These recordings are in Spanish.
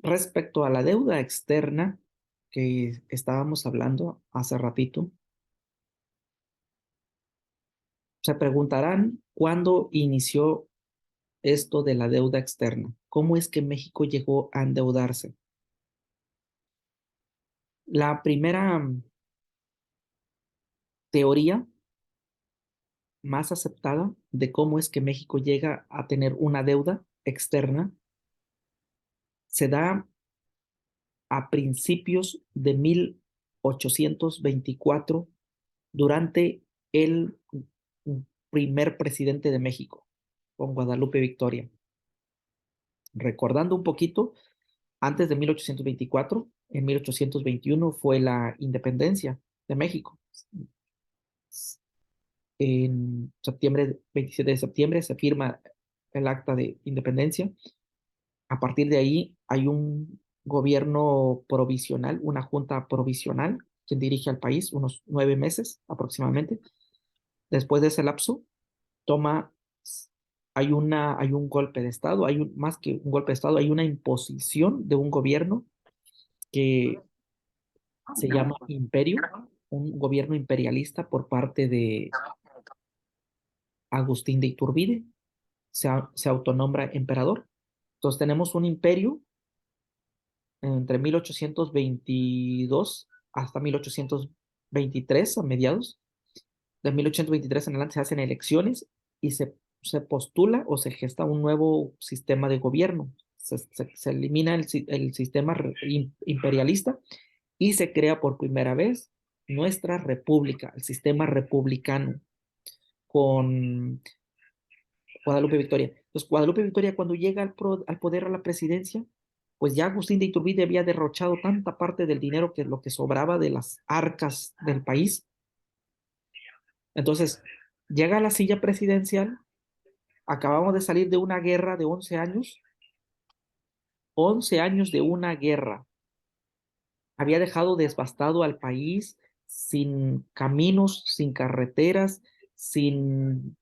Respecto a la deuda externa que estábamos hablando hace ratito, se preguntarán cuándo inició esto de la deuda externa. ¿Cómo es que México llegó a endeudarse? La primera teoría más aceptada de cómo es que México llega a tener una deuda externa se da a principios de 1824 durante el primer presidente de México, con Guadalupe Victoria. Recordando un poquito, antes de 1824, en 1821 fue la independencia de México. En septiembre, 27 de septiembre, se firma el acta de independencia. A partir de ahí hay un gobierno provisional, una junta provisional, quien dirige al país unos 9 meses aproximadamente. Después de ese lapso, toma, hay un golpe de Estado, más que un golpe de Estado, hay una imposición de un gobierno que se llama imperio, un gobierno imperialista por parte de Agustín de Iturbide, se autonombra emperador. Entonces tenemos un imperio entre 1822 hasta 1823, a mediados. De 1823 en adelante se hacen elecciones y se postula o se gesta un nuevo sistema de gobierno. Se elimina el sistema imperialista y se crea por primera vez nuestra república, el sistema republicano, con Guadalupe Victoria. Entonces, Guadalupe Victoria, cuando llega al poder, a la presidencia, pues ya Agustín de Iturbide había derrochado tanta parte del dinero que lo que sobraba de las arcas del país. Entonces, llega a la silla presidencial, acabamos de salir de una guerra de 11 años, 11 años de una guerra. Había dejado devastado al país sin caminos, sin carreteras, sin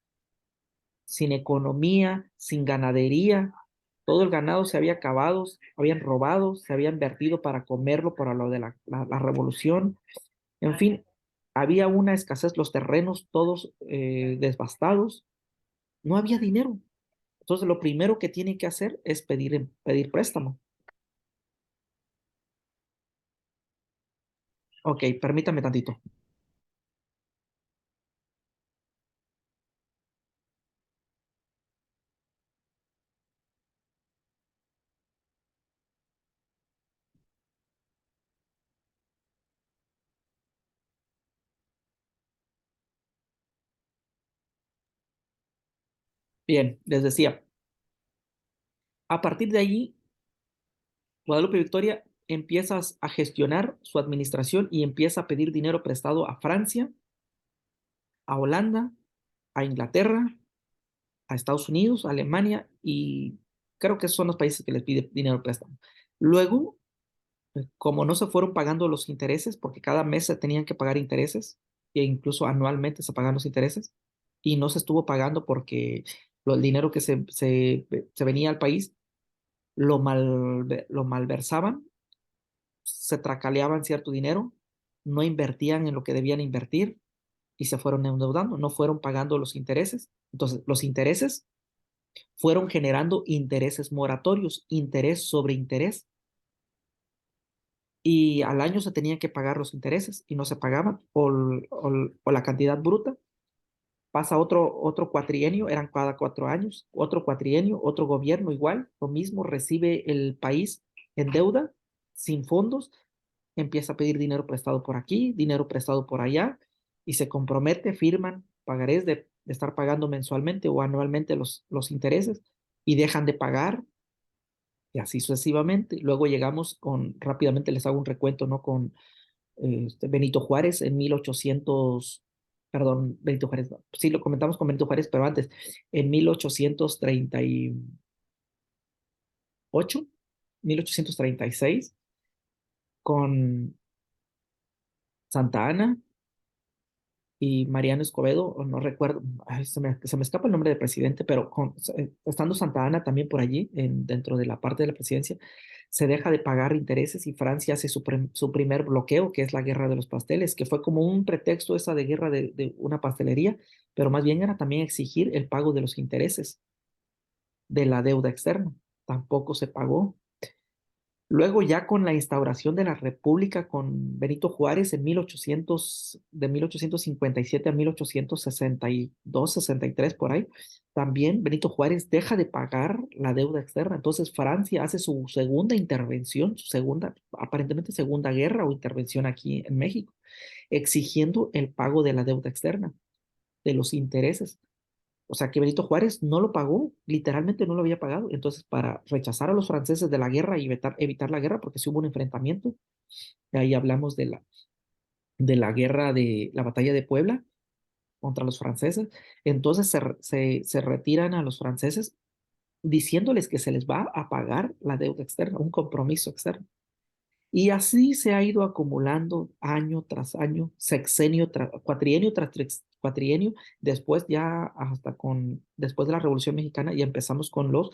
sin economía, sin ganadería. Todo el ganado se había acabado, habían robado, se habían vertido para comerlo para lo de la revolución. En fin, había una escasez, los terrenos todos devastados, no había dinero. Entonces, lo primero que tiene que hacer es pedir préstamo. Ok, permítame tantito. Bien, les decía, a partir de allí, Guadalupe Victoria empieza a gestionar su administración y empieza a pedir dinero prestado a Francia, a Holanda, a Inglaterra, a Estados Unidos, a Alemania y creo que esos son los países que les pide dinero préstamo. Luego, como no se fueron pagando los intereses, porque cada mes se tenían que pagar intereses e incluso anualmente se pagan los intereses y no se estuvo pagando porque el dinero que se venía al país lo malversaban, se tracaleaban cierto dinero, no invertían en lo que debían invertir y se fueron endeudando, no fueron pagando los intereses. Entonces, los intereses fueron generando intereses moratorios, interés sobre interés, y al año se tenían que pagar los intereses y no se pagaban, o la cantidad bruta. Pasa otro cuatrienio, eran cada 4 años, otro cuatrienio, otro gobierno igual, lo mismo, recibe el país en deuda, sin fondos, empieza a pedir dinero prestado por aquí, dinero prestado por allá, y se compromete, firman pagarés de estar pagando mensualmente o anualmente los intereses, y dejan de pagar, y así sucesivamente. Luego llegamos rápidamente les hago un recuento, ¿no? Con Benito Juárez en 1800, perdón, Benito Juárez, no, sí lo comentamos con Benito Juárez, pero antes, en 1838, 1836, con Santa Ana y Mariano Escobedo, o no recuerdo, ay, se me escapa el nombre del presidente, pero estando Santa Ana también por allí, dentro de la parte de la presidencia, se deja de pagar intereses y Francia hace su primer bloqueo, que es la guerra de los pasteles, que fue como un pretexto esa de guerra de una pastelería, pero más bien era también exigir el pago de los intereses de la deuda externa. Tampoco se pagó. Luego ya con la instauración de la República con Benito Juárez en 1857 a 1862, 63 por ahí, también Benito Juárez deja de pagar la deuda externa. Entonces Francia hace su segunda intervención, su segunda, aparentemente segunda guerra o intervención aquí en México, exigiendo el pago de la deuda externa, de los intereses. O sea que Benito Juárez no lo pagó, literalmente no lo había pagado. Entonces, para rechazar a los franceses de la guerra y evitar la guerra, porque sí hubo un enfrentamiento, ahí hablamos de la guerra de la batalla de Puebla contra los franceses. Entonces se retiran a los franceses diciéndoles que se les va a pagar la deuda externa, un compromiso externo. Y así se ha ido acumulando año tras año, sexenio, cuatrienio tras cuatrienio, después ya después de la Revolución Mexicana ya empezamos con los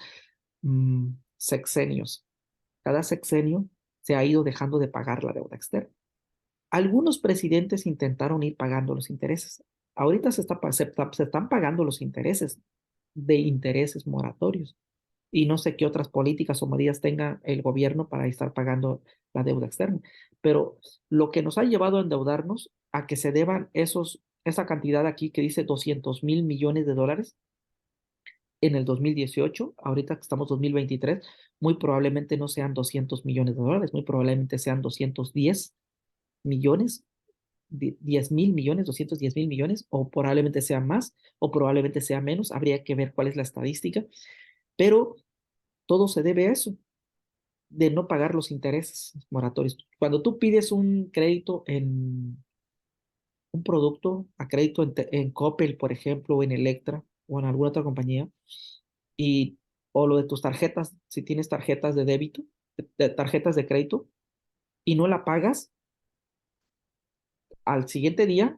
sexenios. Cada sexenio se ha ido dejando de pagar la deuda externa. Algunos presidentes intentaron ir pagando los intereses. Ahorita se están pagando los intereses de intereses moratorios y no sé qué otras políticas o medidas tenga el gobierno para estar pagando la deuda externa. Pero lo que nos ha llevado a endeudarnos a que se deban esa cantidad aquí que dice 200,000 millones de dólares en el 2018, ahorita que estamos en 2023, muy probablemente no sean 200 millones de dólares, muy probablemente sean 210 millones, 10,000 millones, 210,000 millones, o probablemente sea más, o probablemente sea menos, habría que ver cuál es la estadística, pero todo se debe a eso, de no pagar los intereses moratorios. Cuando tú pides un crédito en un producto a crédito en Coppel, por ejemplo, o en Electra, o en alguna otra compañía, y, o lo de tus tarjetas, si tienes tarjetas de débito, tarjetas de crédito, y no la pagas, al siguiente día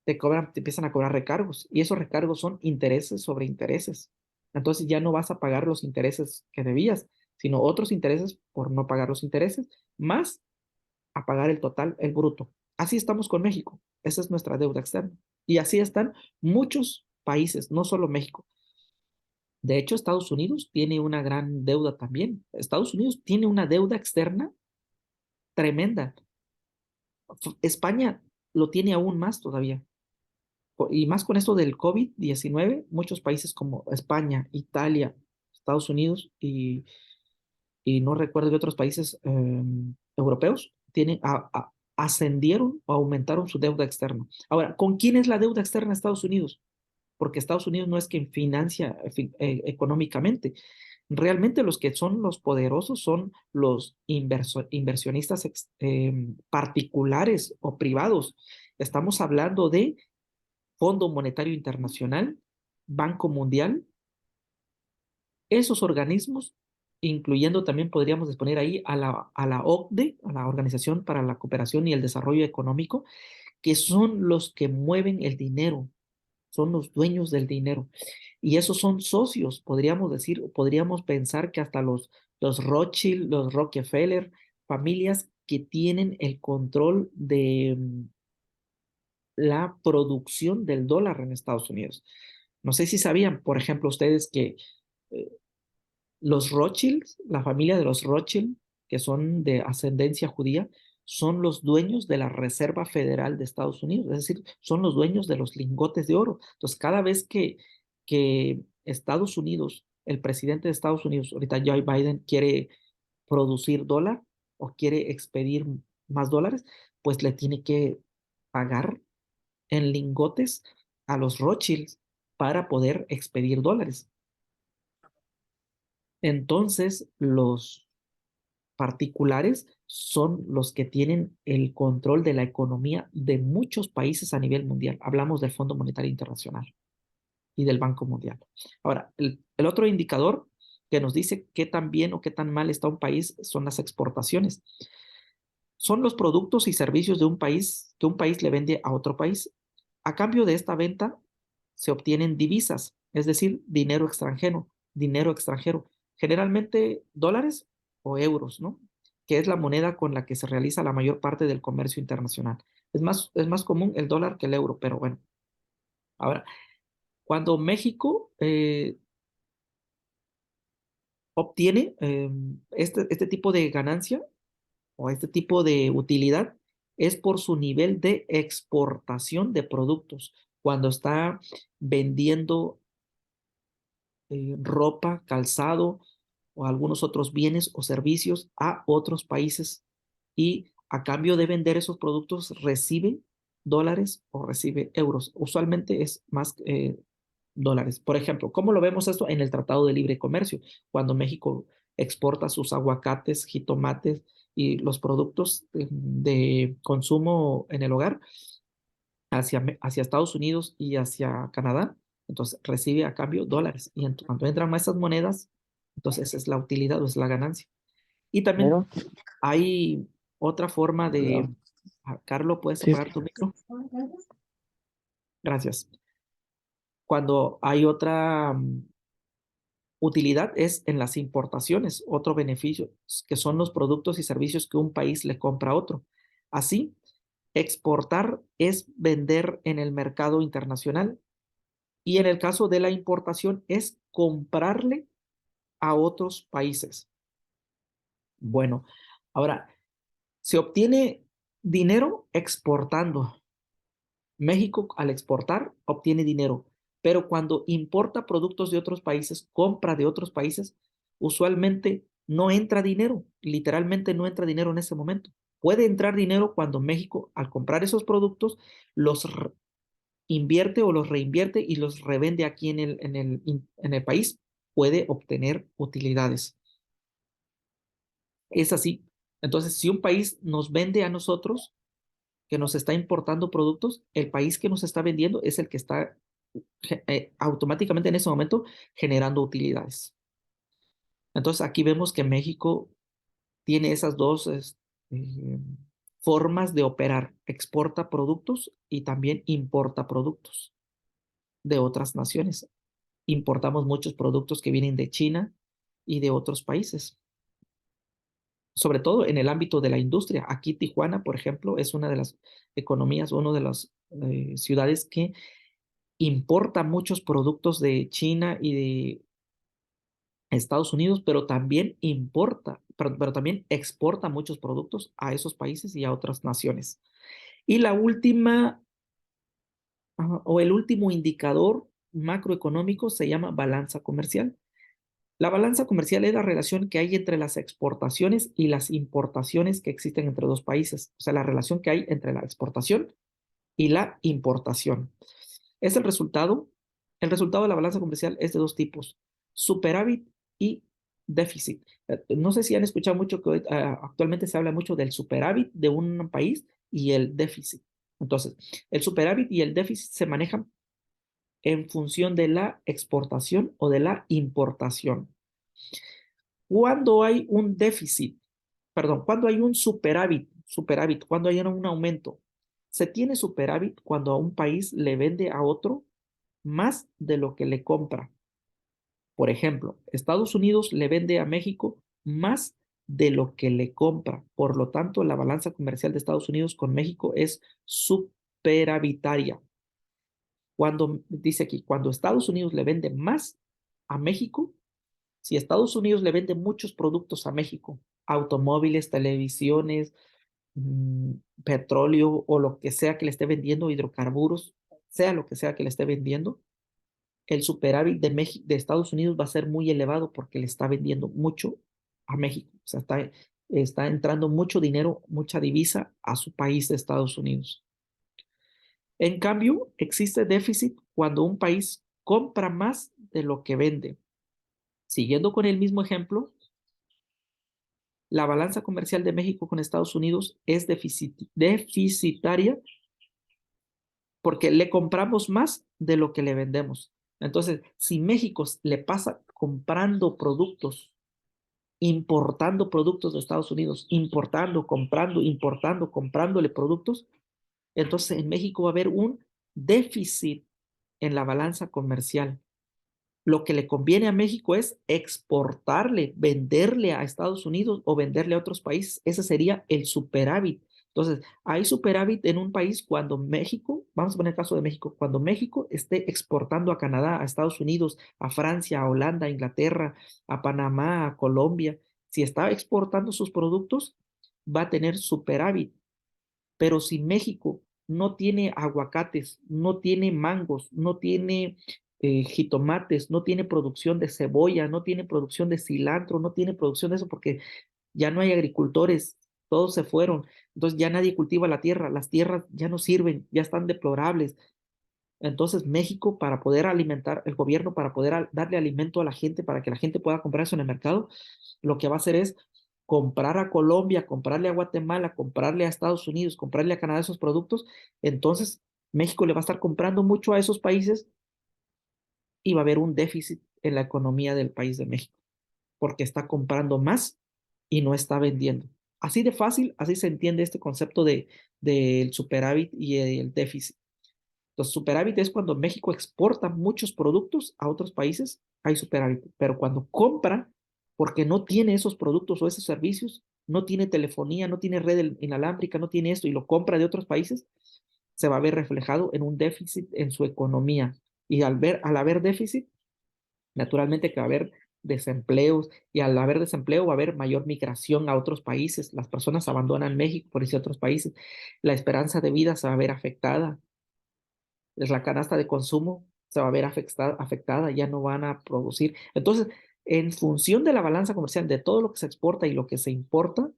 te empiezan a cobrar recargos, y esos recargos son intereses sobre intereses. Entonces ya no vas a pagar los intereses que debías, sino otros intereses por no pagar los intereses, más a pagar el total, el bruto. Así estamos con México. Esa es nuestra deuda externa. Y así están muchos países, no solo México. De hecho, Estados Unidos tiene una gran deuda también. Estados Unidos tiene una deuda externa tremenda. España lo tiene aún más todavía. Y más con esto del COVID-19, muchos países como España, Italia, Estados Unidos y no recuerdo de otros países europeos, ascendieron o aumentaron su deuda externa. Ahora, ¿con quién es la deuda externa de Estados Unidos? Porque Estados Unidos no es quien financia económicamente. Realmente los que son los poderosos son los inversionistas particulares o privados. Estamos hablando de Fondo Monetario Internacional, Banco Mundial, esos organismos, incluyendo también podríamos exponer ahí a la OCDE, a la Organización para la Cooperación y el Desarrollo Económico, que son los que mueven el dinero, son los dueños del dinero. Y esos son socios, podríamos decir, podríamos pensar que hasta los Rothschild, los Rockefeller, familias que tienen el control de la producción del dólar en Estados Unidos. No sé si sabían, por ejemplo, ustedes que eh, los Rothschild, la familia de los Rothschild, que son de ascendencia judía, son los dueños de la Reserva Federal de Estados Unidos, es decir, son los dueños de los lingotes de oro. Entonces, cada vez que Estados Unidos, el presidente de Estados Unidos, ahorita Joe Biden, quiere producir dólar o quiere expedir más dólares, pues le tiene que pagar en lingotes a los Rothschilds para poder expedir dólares. Entonces, los particulares son los que tienen el control de la economía de muchos países a nivel mundial. Hablamos del Fondo Monetario Internacional y del Banco Mundial. Ahora, el otro indicador que nos dice qué tan bien o qué tan mal está un país son las exportaciones. Son los productos y servicios de un país que un país le vende a otro país. A cambio de esta venta se obtienen divisas, es decir, dinero extranjero, generalmente dólares o euros, ¿no? Que es la moneda con la que se realiza la mayor parte del comercio internacional. Es más común el dólar que el euro, pero bueno. Ahora, cuando México obtiene este tipo de ganancia o este tipo de utilidad, es por su nivel de exportación de productos. Cuando está vendiendo ropa, calzado o algunos otros bienes o servicios a otros países y a cambio de vender esos productos recibe dólares o recibe euros. Usualmente es más dólares. Por ejemplo, ¿cómo lo vemos esto en el Tratado de Libre Comercio? Cuando México exporta sus aguacates, jitomates y los productos de consumo en el hogar hacia Estados Unidos y hacia Canadá, entonces recibe a cambio dólares. Y cuando entran más esas monedas, entonces esa es la utilidad o es la ganancia. Y también Pero, hay otra forma de... no, Carlos, ¿puedes sí, apagar tu micro? Gracias. Cuando hay otra utilidad es en las importaciones, otro beneficio, que son los productos y servicios que un país le compra a otro. Así, exportar es vender en el mercado internacional y en el caso de la importación es comprarle a otros países. Bueno, ahora, se obtiene dinero exportando. México al exportar obtiene dinero, pero cuando importa productos de otros países, compra de otros países, usualmente no entra dinero, literalmente no entra dinero en ese momento. Puede entrar dinero cuando México, al comprar esos productos, los invierte o los reinvierte y los revende aquí en el país, puede obtener utilidades. Es así. Entonces, si un país nos vende a nosotros, que nos está importando productos, el país que nos está vendiendo es el que está automáticamente en ese momento generando utilidades. Entonces, aquí vemos que México tiene esas dos formas de operar. Exporta productos y también importa productos de otras naciones. Importamos muchos productos que vienen de China y de otros países, sobre todo en el ámbito de la industria. Aquí Tijuana, por ejemplo, es una de las economías, una de las ciudades que importa muchos productos de China y de Estados Unidos, pero también pero también exporta muchos productos a esos países y a otras naciones. Y la última, o el último indicador macroeconómico se llama balanza comercial. La balanza comercial es la relación que hay entre las exportaciones y las importaciones que existen entre dos países, o sea, la relación que hay entre la exportación y la importación. Es el resultado de la balanza comercial es de dos tipos, superávit y déficit. No sé si han escuchado mucho que actualmente se habla mucho del superávit de un país y el déficit. Entonces, el superávit y el déficit se manejan en función de la exportación o de la importación. Cuando hay un déficit, perdón, cuando hay un superávit, cuando hay un aumento, se tiene superávit cuando a un país le vende a otro más de lo que le compra. Por ejemplo, Estados Unidos le vende a México más de lo que le compra. Por lo tanto, la balanza comercial de Estados Unidos con México es superavitaria. Cuando dice aquí, cuando Estados Unidos le vende más a México, si Estados Unidos le vende muchos productos a México, automóviles, televisiones, mm, petróleo o lo que sea que le esté vendiendo, hidrocarburos, sea lo que sea que le esté vendiendo, el superávit de México, de Estados Unidos va a ser muy elevado porque le está vendiendo mucho a México. O sea, está entrando mucho dinero, mucha divisa a su país de Estados Unidos. En cambio, existe déficit cuando un país compra más de lo que vende. Siguiendo con el mismo ejemplo, la balanza comercial de México con Estados Unidos es deficitaria porque le compramos más de lo que le vendemos. Entonces, si México le pasa comprando productos, importando productos de Estados Unidos, importando, comprando, importando, comprándole productos, entonces en México va a haber un déficit en la balanza comercial. Lo que le conviene a México es exportarle, venderle a Estados Unidos o venderle a otros países. Ese sería el superávit. Entonces, hay superávit en un país cuando México, vamos a poner el caso de México, cuando México esté exportando a Canadá, a Estados Unidos, a Francia, a Holanda, a Inglaterra, a Panamá, a Colombia. Si está exportando sus productos, va a tener superávit. Pero si México no tiene aguacates, no tiene mangos, no tiene jitomates, no tiene producción de cebolla, no tiene producción de cilantro, no tiene producción de eso porque ya no hay agricultores, todos se fueron, entonces ya nadie cultiva la tierra, las tierras ya no sirven, ya están deplorables. Entonces México para poder alimentar, el gobierno para poder darle alimento a la gente, para que la gente pueda comprar eso en el mercado, lo que va a hacer es comprar a Colombia, comprarle a Guatemala, comprarle a Estados Unidos, comprarle a Canadá esos productos. Entonces México le va a estar comprando mucho a esos países y va a haber un déficit en la economía del país de México, porque está comprando más y no está vendiendo. Así de fácil, así se entiende este concepto del superávit y el déficit. Entonces, superávit es cuando México exporta muchos productos a otros países, hay superávit, pero cuando compra, porque no tiene esos productos o esos servicios, no tiene telefonía, no tiene red inalámbrica, no tiene esto y lo compra de otros países, se va a ver reflejado en un déficit en su economía. Y al haber déficit, naturalmente que va a haber desempleos y al haber desempleo va a haber mayor migración a otros países. Las personas abandonan México por irse a otros países. La esperanza de vida se va a ver afectada. La canasta de consumo se va a ver afectada, ya no van a producir. Entonces, en función de la balanza comercial de todo lo que se exporta y lo que se importa,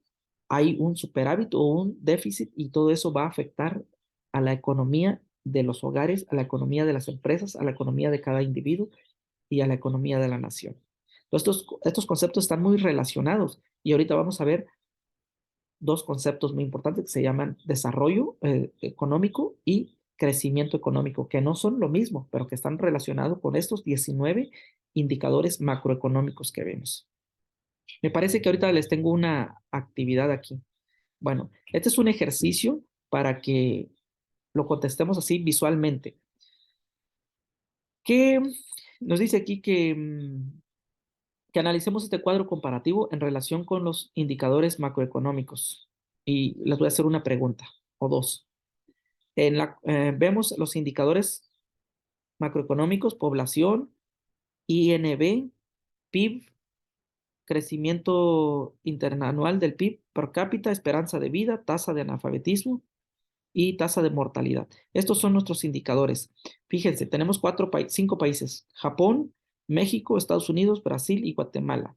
hay un superávit o un déficit y todo eso va a afectar a la economía de los hogares, a la economía de las empresas, a la economía de cada individuo y a la economía de la nación. Entonces, estos conceptos están muy relacionados y ahorita vamos a ver dos conceptos muy importantes que se llaman desarrollo económico y crecimiento económico, que no son lo mismo, pero que están relacionados con estos 19 indicadores macroeconómicos que vemos. Me parece que ahorita les tengo una actividad aquí. Bueno, este es un ejercicio para que lo contestemos así visualmente. ¿Qué nos dice aquí que analicemos este cuadro comparativo en relación con los indicadores macroeconómicos? Y les voy a hacer una pregunta o dos. Vemos los indicadores macroeconómicos, población, INB, PIB, crecimiento interanual del PIB per cápita, esperanza de vida, tasa de analfabetismo y tasa de mortalidad. Estos son nuestros indicadores. Fíjense, tenemos 5 países: Japón, México, Estados Unidos, Brasil y Guatemala.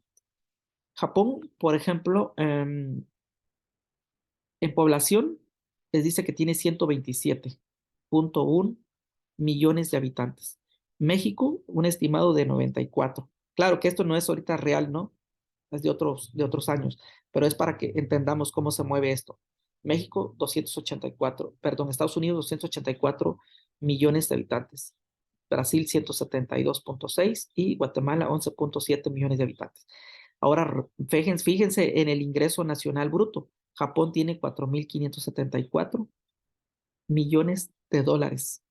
Japón, por ejemplo, en población, les dice que tiene 127.1 millones de habitantes. México, un estimado de 94. Claro que esto no es ahorita real, ¿no? Es de otros años, pero es para que entendamos cómo se mueve esto. México, 284, perdón, Estados Unidos, 284 millones de habitantes. Brasil, 172.6 y Guatemala, 11.7 millones de habitantes. Ahora, fíjense en el ingreso nacional bruto. Japón tiene 4.574 millones de dólares.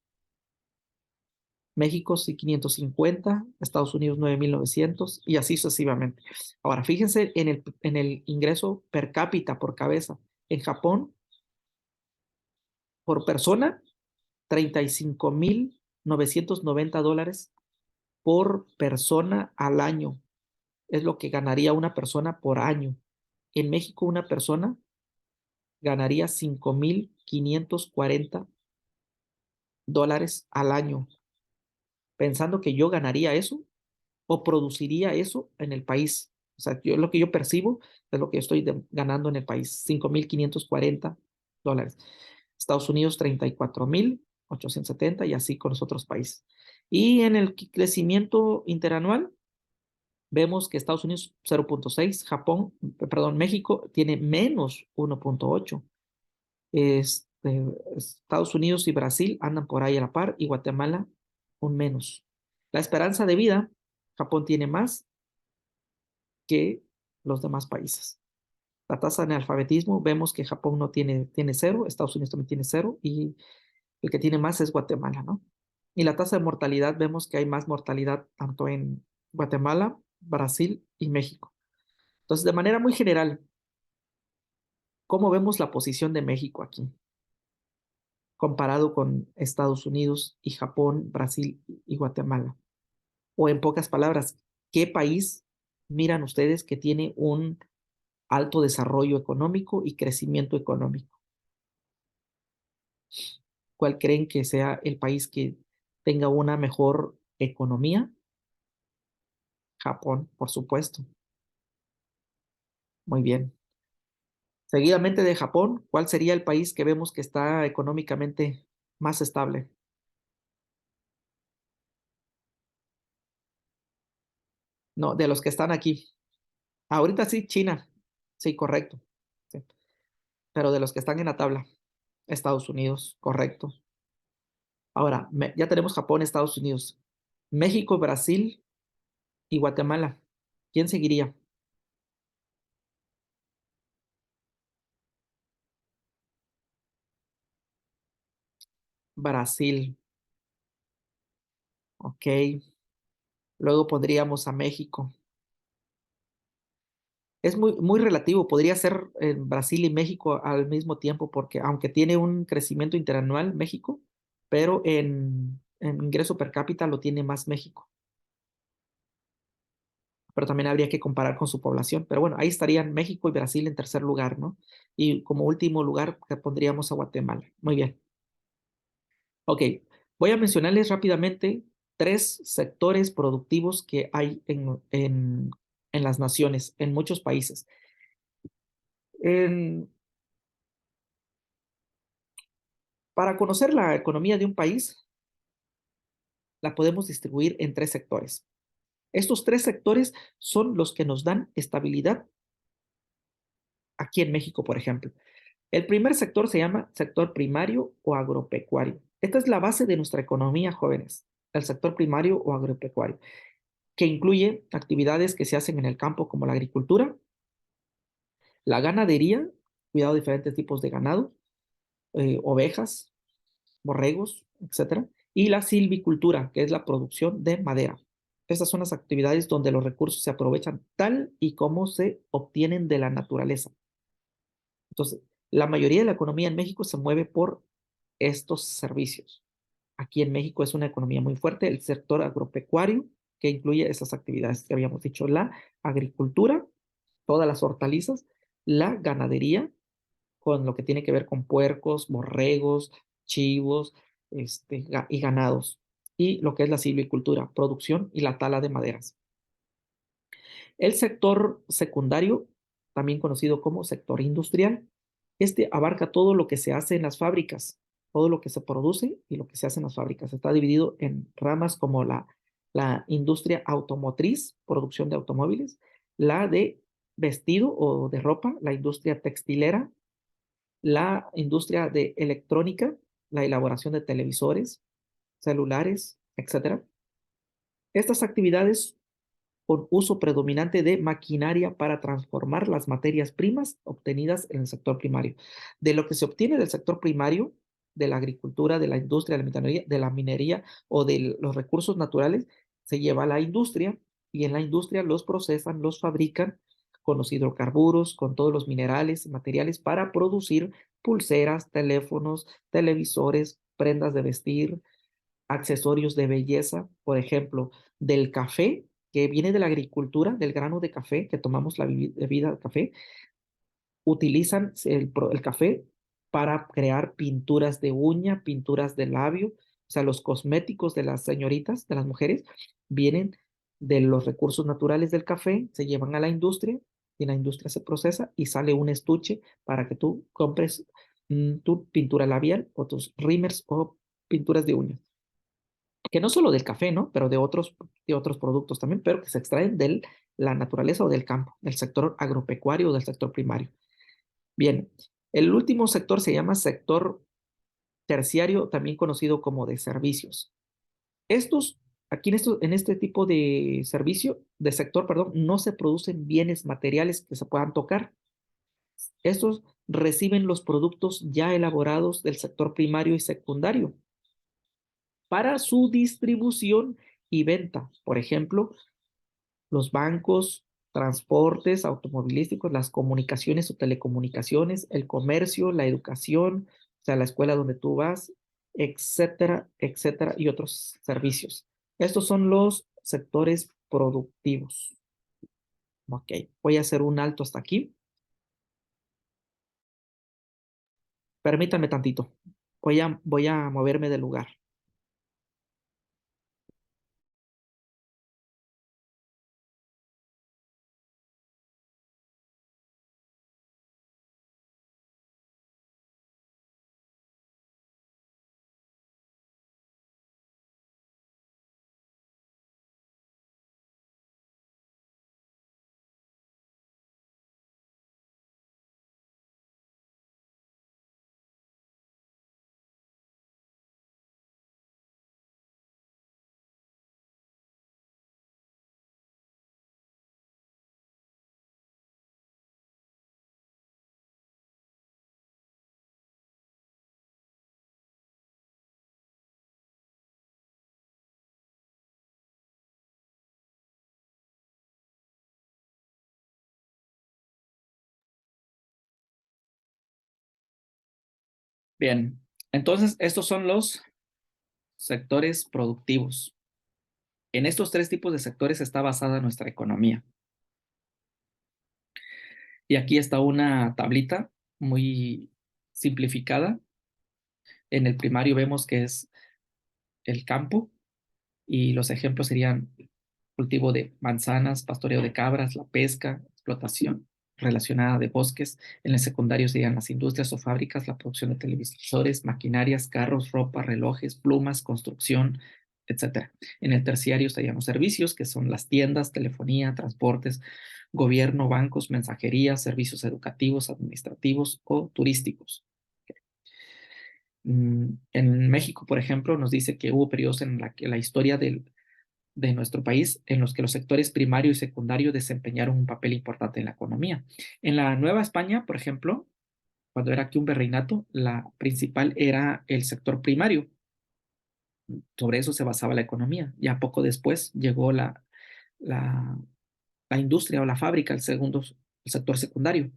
México sí 550, Estados Unidos 9.900 y así sucesivamente. Ahora, fíjense en el ingreso per cápita por cabeza. En Japón, por persona, 35.990 dólares por persona al año. Es lo que ganaría una persona por año. En México, una persona ganaría 5.540 dólares al año, pensando que yo ganaría eso o produciría eso en el país. O sea, lo que yo percibo es lo que yo estoy ganando en el país, 5.540 dólares. Estados Unidos 34.870 y así con los otros países. Y en el crecimiento interanual, vemos que Estados Unidos 0.6, México tiene menos 1.8. Estados Unidos y Brasil andan por ahí a la par y Guatemala un menos. La esperanza de vida, Japón tiene más que los demás países. La tasa de analfabetismo, vemos que Japón no tiene cero, Estados Unidos también tiene cero y el que tiene más es Guatemala, ¿no? Y la tasa de mortalidad, vemos que hay más mortalidad tanto en Guatemala, Brasil y México. Entonces, de manera muy general, ¿cómo vemos la posición de México aquí, comparado con Estados Unidos y Japón, Brasil y Guatemala? O en pocas palabras, ¿qué país miran ustedes que tiene un alto desarrollo económico y crecimiento económico? ¿Cuál creen que sea el país que tenga una mejor economía? Japón, por supuesto. Muy bien. Seguidamente de Japón, ¿cuál sería el país que vemos que está económicamente más estable? No, de los que están aquí. Ahorita sí, China. Sí, correcto. Sí. Pero de los que están en la tabla, Estados Unidos, correcto. Ahora, ya tenemos Japón, Estados Unidos, México, Brasil y Guatemala. ¿Quién seguiría? Brasil. Ok. Luego pondríamos a México. Es muy relativo, podría ser en Brasil y México al mismo tiempo, porque aunque tiene un crecimiento interanual México, pero en ingreso per cápita lo tiene más México. Pero también habría que comparar con su población. Pero bueno, ahí estarían México y Brasil en tercer lugar, ¿no? Y como último lugar pondríamos a Guatemala. Muy bien. Ok, voy a mencionarles rápidamente tres sectores productivos que hay en las naciones, en muchos países. En, para conocer la economía de un país, la podemos distribuir en tres sectores. Estos tres sectores son los que nos dan estabilidad aquí en México, por ejemplo. El primer sector se llama sector primario o agropecuario. Esta es la base de nuestra economía, jóvenes, el sector primario o agropecuario, que incluye actividades que se hacen en el campo como la agricultura, la ganadería, cuidado de diferentes tipos de ganado, ovejas, borregos, etcétera, y la silvicultura, que es la producción de madera. Estas son las actividades donde los recursos se aprovechan tal y como se obtienen de la naturaleza. Entonces, la mayoría de la economía en México se mueve por estos servicios. Aquí en México es una economía muy fuerte, el sector agropecuario, que incluye esas actividades que habíamos dicho, la agricultura, todas las hortalizas, la ganadería, con lo que tiene que ver con puercos, borregos, chivos, y ganados, y lo que es la silvicultura, producción y la tala de maderas. El sector secundario, también conocido como sector industrial, este abarca todo lo que se hace en las fábricas, todo lo que se produce y lo que se hace en las fábricas. Está dividido en ramas como la industria automotriz, producción de automóviles, la de vestido o de ropa, la industria textilera, la industria de electrónica, la elaboración de televisores, celulares, etcétera. Estas actividades con uso predominante de maquinaria para transformar las materias primas obtenidas en el sector primario. De lo que se obtiene del sector primario, de la agricultura, de la industria, de la minería o de los recursos naturales, se lleva a la industria y en la industria los procesan, los fabrican con los hidrocarburos, con todos los minerales, materiales para producir pulseras, teléfonos, televisores, prendas de vestir, accesorios de belleza, por ejemplo, del café, que viene de la agricultura, del grano de café, que tomamos la bebida de café, utilizan el café para crear pinturas de uña, pinturas de labio, o sea, los cosméticos de las señoritas, de las mujeres, vienen de los recursos naturales del café, se llevan a la industria y en la industria se procesa y sale un estuche para que tú compres tu pintura labial o tus rímers o pinturas de uñas que no solo del café, ¿no? Pero de otros productos también, pero que se extraen de la naturaleza o del campo, del sector agropecuario o del sector primario. Bien, el último sector se llama sector terciario, también conocido como de servicios. Estos, aquí en este tipo de servicio, de sector, perdón, no se producen bienes materiales que se puedan tocar. Estos reciben los productos ya elaborados del sector primario y secundario para su distribución y venta. Por ejemplo, los bancos, transportes automovilísticos, las comunicaciones o telecomunicaciones, el comercio, la educación, o sea, la escuela donde tú vas, etcétera, etcétera, y otros servicios. Estos son los sectores productivos. Ok, voy a hacer un alto hasta aquí. Permítame tantito. Voy a moverme del lugar. Bien, entonces estos son los sectores productivos. En estos tres tipos de sectores está basada nuestra economía. Y aquí está una tablita muy simplificada. En el primario vemos que es el campo y los ejemplos serían cultivo de manzanas, pastoreo de cabras, la pesca, explotación relacionada de bosques. En el secundario serían las industrias o fábricas, la producción de televisores, maquinarias, carros, ropa, relojes, plumas, construcción, etcétera. En el terciario estarían los servicios, que son las tiendas, telefonía, transportes, gobierno, bancos, mensajería, servicios educativos, administrativos o turísticos. En México, por ejemplo, nos dice que hubo periodos en la que la historia de nuestro país en los que los sectores primario y secundario desempeñaron un papel importante en la economía. En la Nueva España, por ejemplo, cuando era aquí un virreinato, la principal era el sector primario. Sobre eso se basaba la economía. Ya poco después llegó la, la industria o la fábrica, el sector secundario.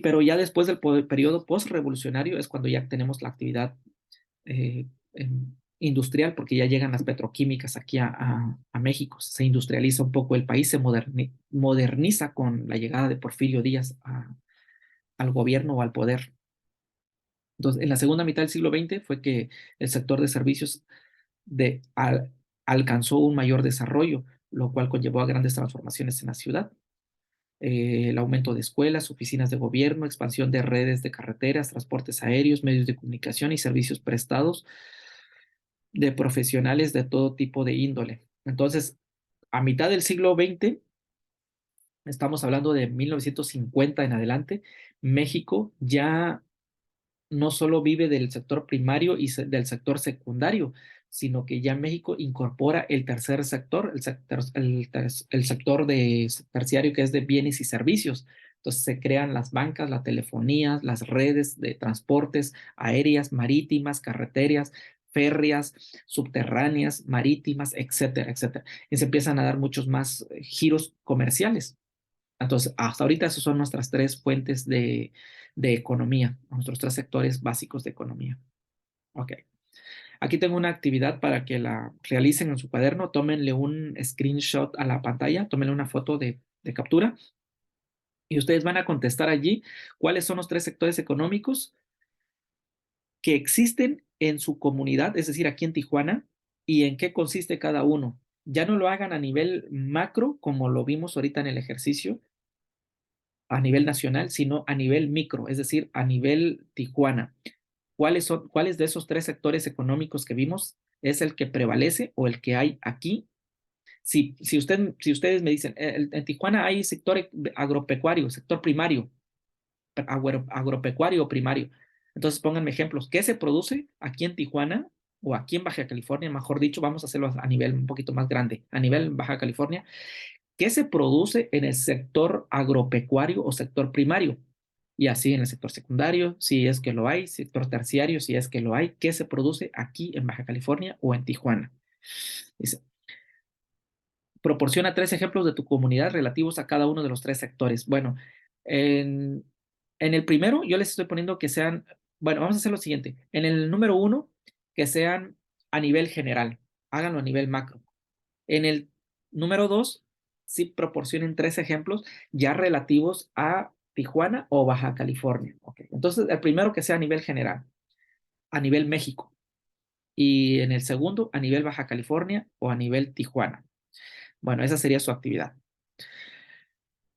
Pero ya después del periodo post-revolucionario es cuando ya tenemos la actividad eh, industrial, porque ya llegan las petroquímicas aquí a México, se industrializa un poco el país, se moderniza con la llegada de Porfirio Díaz al gobierno o al poder. Entonces, en la segunda mitad del siglo XX fue que el sector de servicios alcanzó un mayor desarrollo, lo cual conllevó a grandes transformaciones en la ciudad. El aumento de escuelas, oficinas de gobierno, expansión de redes de carreteras, transportes aéreos, medios de comunicación y servicios prestados de profesionales de todo tipo de índole. Entonces, a mitad del siglo XX, estamos hablando de 1950 en adelante, México ya no solo vive del sector primario y del sector secundario, sino que ya México incorpora el tercer sector, el sector terciario, que es de bienes y servicios. Entonces se crean las bancas, la telefonía, las redes de transportes aéreas, marítimas, carreteras, férreas, subterráneas, marítimas, etcétera, etcétera. Y se empiezan a dar muchos más giros comerciales. Entonces, hasta ahorita esos son nuestras tres fuentes de economía, nuestros tres sectores básicos de economía. Ok. Aquí tengo una actividad para que la realicen en su cuaderno. Tómenle un screenshot a la pantalla, tómenle una foto de captura y ustedes van a contestar allí cuáles son los tres sectores económicos que existen en su comunidad, es decir, aquí en Tijuana, y en qué consiste cada uno. Ya no lo hagan a nivel macro, como lo vimos ahorita en el ejercicio, a nivel nacional, sino a nivel micro, es decir, a nivel Tijuana. ¿Cuáles de esos tres sectores económicos que vimos es el que prevalece o el que hay aquí? Si ustedes me dicen, en Tijuana hay sector agropecuario, sector primario, agropecuario o primario. Entonces pónganme ejemplos. ¿Qué se produce aquí en Tijuana o aquí en Baja California? Mejor dicho, vamos a hacerlo a nivel un poquito más grande. A nivel Baja California, ¿qué se produce en el sector agropecuario o sector primario? Y así en el sector secundario, si es que lo hay, sector terciario, si es que lo hay, qué se produce aquí en Baja California o en Tijuana. Dice, proporciona 3 ejemplos de tu comunidad relativos a cada uno de los 3 sectores. Bueno, en, en el primero yo les estoy poniendo que sean, bueno, vamos a hacer lo siguiente. En el número 1, que sean a nivel general, háganlo a nivel macro. En el número 2, sí proporcionen 3 ejemplos ya relativos a Tijuana o Baja California. Okay. Entonces, el primero que sea a nivel general, a nivel México. Y en el segundo, a nivel Baja California o a nivel Tijuana. Bueno, esa sería su actividad.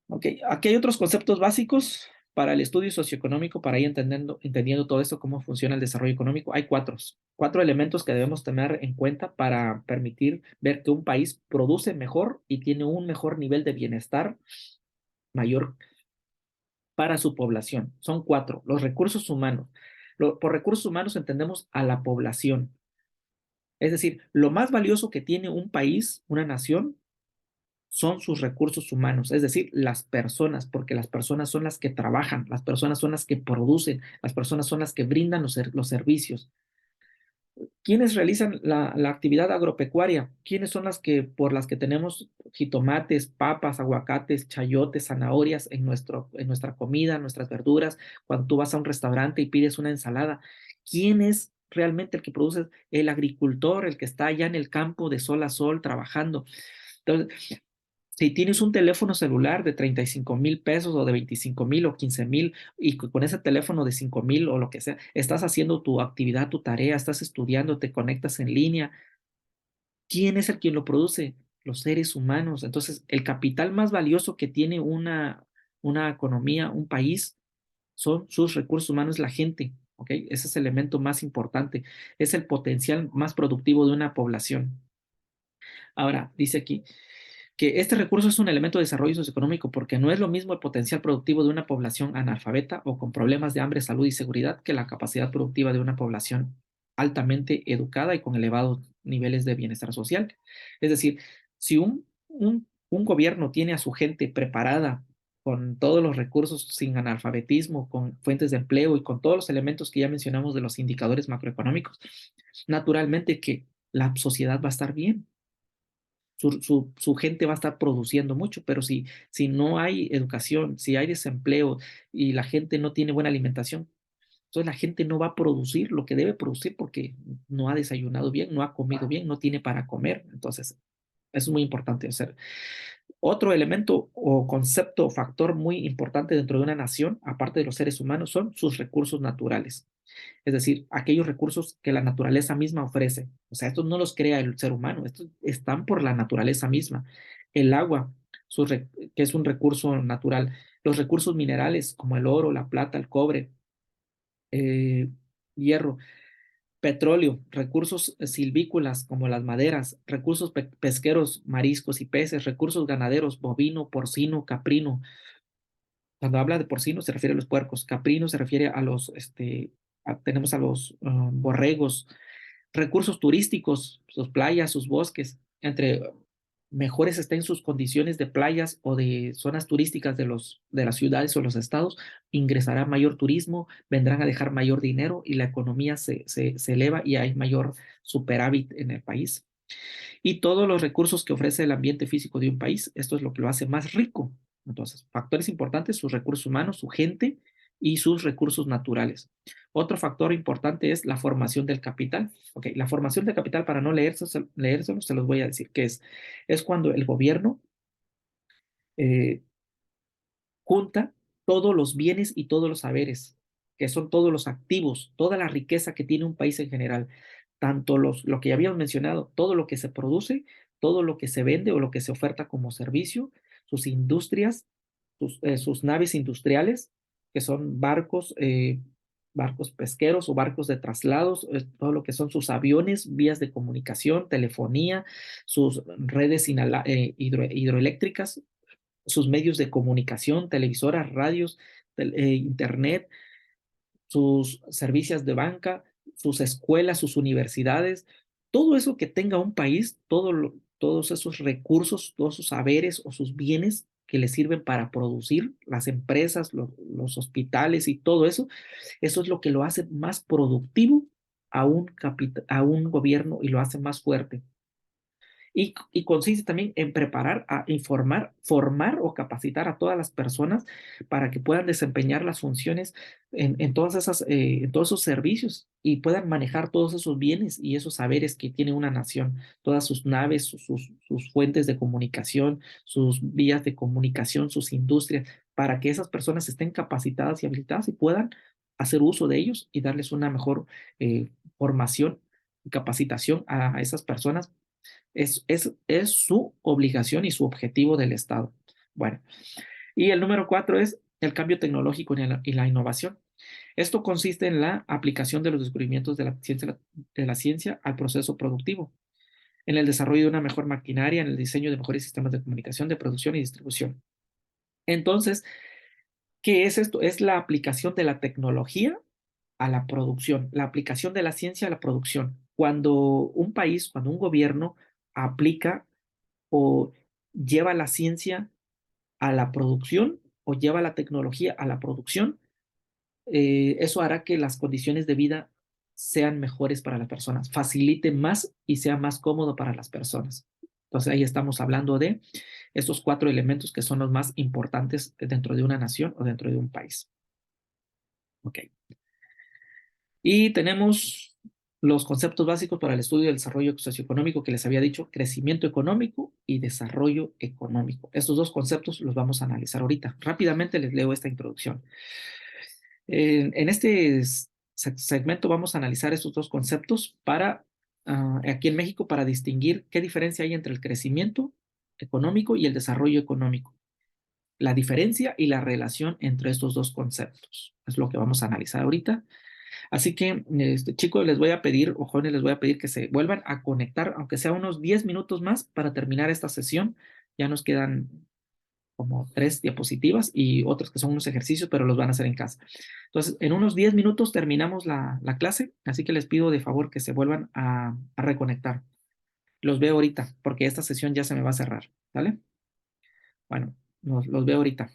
Ok, aquí hay otros conceptos básicos para el estudio socioeconómico, para ir entendiendo todo esto, cómo funciona el desarrollo económico. Hay cuatro elementos que debemos tener en cuenta para permitir ver que un país produce mejor y tiene un mejor nivel de bienestar mayor para su población. Son 4. Los recursos humanos. Por recursos humanos entendemos a la población. Es decir, lo más valioso que tiene un país, una nación, son sus recursos humanos, es decir, las personas, porque las personas son las que trabajan, las personas son las que producen, las personas son las que brindan los servicios. ¿Quiénes realizan la actividad agropecuaria? ¿Quiénes son por las que tenemos jitomates, papas, aguacates, chayotes, zanahorias en nuestra comida, nuestras verduras? Cuando tú vas a un restaurante y pides una ensalada, ¿quién es realmente el que produce? El agricultor, el que está allá en el campo de sol a sol trabajando. Entonces, si tienes un teléfono celular de 35,000 pesos o de 25,000 o 15,000 y con ese teléfono de 5,000 o lo que sea, estás haciendo tu actividad, tu tarea, estás estudiando, te conectas en línea, ¿quién es el quien lo produce? Los seres humanos. Entonces, el capital más valioso que tiene una economía, un país, son sus recursos humanos, la gente. ¿Ok? Ese es el elemento más importante. Es el potencial más productivo de una población. Ahora, dice aquí que este recurso es un elemento de desarrollo socioeconómico porque no es lo mismo el potencial productivo de una población analfabeta o con problemas de hambre, salud y seguridad que la capacidad productiva de una población altamente educada y con elevados niveles de bienestar social. Es decir, si un gobierno tiene a su gente preparada con todos los recursos, sin analfabetismo, con fuentes de empleo y con todos los elementos que ya mencionamos de los indicadores macroeconómicos, naturalmente que la sociedad va a estar bien, su gente va a estar produciendo mucho, pero si no hay educación, si hay desempleo y la gente no tiene buena alimentación, entonces la gente no va a producir lo que debe producir porque no ha desayunado bien, no ha comido bien, no tiene para comer. Entonces, es muy importante hacer. Otro elemento o concepto o factor muy importante dentro de una nación, aparte de los seres humanos, son sus recursos naturales. Es decir, aquellos recursos que la naturaleza misma ofrece. O sea, estos no los crea el ser humano, estos están por la naturaleza misma. El agua, que es un recurso natural. Los recursos minerales como el oro, la plata, el cobre, eh, hierro, petróleo, recursos silvícolas como las maderas, recursos pesqueros, mariscos y peces, recursos ganaderos, bovino, porcino, caprino. Cuando habla de porcino se refiere a los puercos, caprino se refiere a tenemos a los borregos, recursos turísticos, sus playas, sus bosques, entre mejores estén sus condiciones de playas o de zonas turísticas de las ciudades o los estados, ingresará mayor turismo, vendrán a dejar mayor dinero y la economía se eleva y hay mayor superávit en el país. Y todos los recursos que ofrece el ambiente físico de un país, esto es lo que lo hace más rico. Entonces, factores importantes, sus recursos humanos, su gente y sus recursos naturales. Otro factor importante es la formación del capital. Ok, la formación del capital, para no leérselo, se los voy a decir, que es cuando el gobierno eh, junta todos los bienes y todos los saberes, que son todos los activos, toda la riqueza que tiene un país en general, tanto lo que ya habíamos mencionado, todo lo que se produce, todo lo que se vende o lo que se oferta como servicio, sus industrias, sus naves industriales, que son barcos pesqueros o barcos de traslados, todo lo que son sus aviones, vías de comunicación, telefonía, sus redes hidroeléctricas, sus medios de comunicación, televisoras, radios, internet, sus servicios de banca, sus escuelas, sus universidades, todo eso que tenga un país, todos esos recursos, todos sus saberes o sus bienes que le sirven para producir las empresas, los hospitales y todo eso, eso es lo que lo hace más productivo a un gobierno y lo hace más fuerte. Y consiste también en preparar, a informar, formar o capacitar a todas las personas para que puedan desempeñar las funciones en todas esas, en todos esos servicios y puedan manejar todos esos bienes y esos saberes que tiene una nación, todas sus naves, sus fuentes de comunicación, sus vías de comunicación, sus industrias, para que esas personas estén capacitadas y habilitadas y puedan hacer uso de ellos y darles una mejor formación y capacitación a esas personas es su obligación y su objetivo del Estado. Bueno, y el número 4 es el cambio tecnológico y la innovación. Esto consiste en la aplicación de los descubrimientos de la ciencia al proceso productivo, en el desarrollo de una mejor maquinaria, en el diseño de mejores sistemas de comunicación, de producción y distribución. Entonces, ¿qué es esto? Es la aplicación de la tecnología a la producción, la aplicación de la ciencia a la producción. Cuando un país, cuando un gobierno aplica o lleva la ciencia a la producción o lleva la tecnología a la producción, eso hará que las condiciones de vida sean mejores para las personas, facilite más y sea más cómodo para las personas. Entonces ahí estamos hablando de estos 4 elementos que son los más importantes dentro de una nación o dentro de un país. Ok. Y tenemos los conceptos básicos para el estudio del desarrollo socioeconómico que les había dicho, crecimiento económico y desarrollo económico. Estos dos conceptos los vamos a analizar ahorita. Rápidamente les leo esta introducción. En este segmento vamos a analizar estos dos conceptos para, aquí en México, para distinguir qué diferencia hay entre el crecimiento económico y el desarrollo económico. La diferencia y la relación entre estos dos conceptos. Es lo que vamos a analizar ahorita. Así que, chicos, les voy a pedir, o jóvenes, les voy a pedir que se vuelvan a conectar, aunque sea unos 10 minutos más para terminar esta sesión. Ya nos quedan como 3 diapositivas y otros que son unos ejercicios, pero los van a hacer en casa. Entonces, en unos 10 minutos terminamos la clase, así que les pido de favor que se vuelvan a reconectar. Los veo ahorita, porque esta sesión ya se me va a cerrar, ¿vale? Bueno, los veo ahorita.